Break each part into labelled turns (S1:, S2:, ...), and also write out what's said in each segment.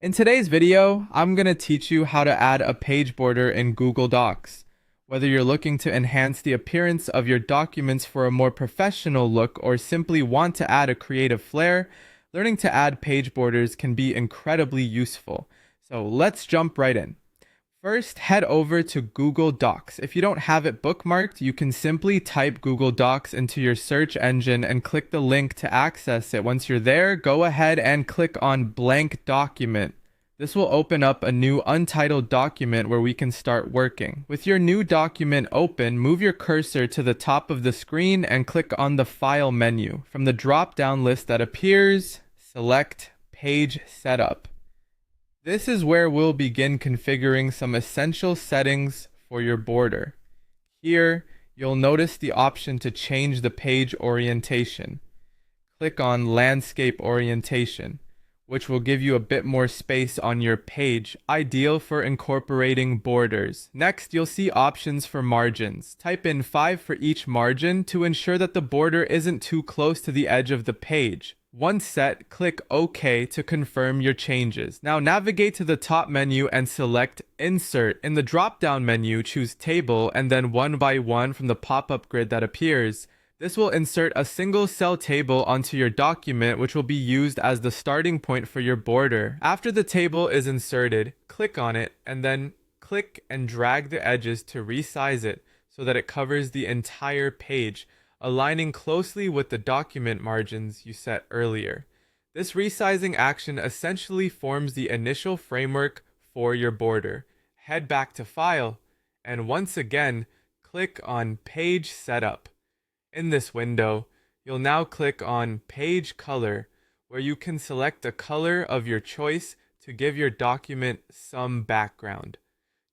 S1: In today's video, I'm going to teach you how to add a page border in Google Docs. Whether you're looking to enhance the appearance of your documents for a more professional look or simply want to add a creative flair, learning to add page borders can be incredibly useful. So let's jump right in. First, head over to Google Docs. If you don't have it bookmarked, you can simply type Google Docs into your search engine and click the link to access it. Once you're there, go ahead and click on Blank Document. This will open up a new untitled document where we can start working. With your new document open, move your cursor to the top of the screen and click on the File menu. From the drop-down list that appears, select Page Setup. This is where we'll begin configuring some essential settings for your border. Here, you'll notice the option to change the page orientation. Click on Landscape Orientation, which will give you a bit more space on your page, ideal for incorporating borders. Next, you'll see options for margins. Type in 5 for each margin to ensure that the border isn't too close to the edge of the page. Once set, click OK to confirm your changes. Now navigate to the top menu and select Insert. In the drop-down menu, choose Table and then one by one from the pop-up grid that appears. This will insert a single cell table onto your document, which will be used as the starting point for your border. After the table is inserted, click on it and then click and drag the edges to resize it so that it covers the entire page, aligning closely with the document margins you set earlier. This resizing action essentially forms the initial framework for your border. Head back to File, and once again, click on Page Setup. In this window, you'll now click on Page Color, where you can select a color of your choice to give your document some background.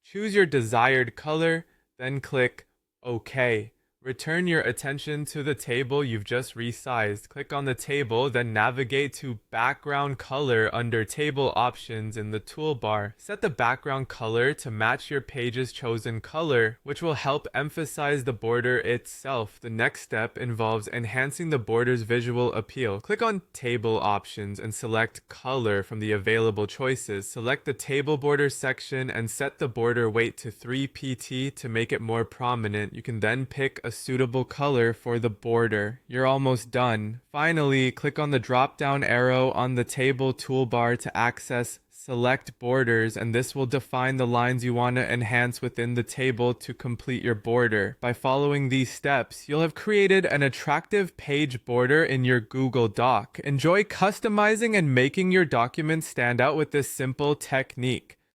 S1: Choose your desired color, then click OK. Return your attention to the table you've just resized. Click on the table, then navigate to Background Color under Table Options in the toolbar. Set the background color to match your page's chosen color, which will help emphasize the border itself. The next step involves enhancing the border's visual appeal. Click on Table Options and select Color from the available choices. Select the table border section and set the border weight to 3 pt to make it more prominent. You can then pick a suitable color for the border. You're almost done. Finally, click on the drop-down arrow on the table toolbar to access Select Borders, and this will define the lines you want to enhance within the table to complete your border. By following these steps, you'll have created an attractive page border in your Google Doc. Enjoy customizing and making your documents stand out with this simple technique.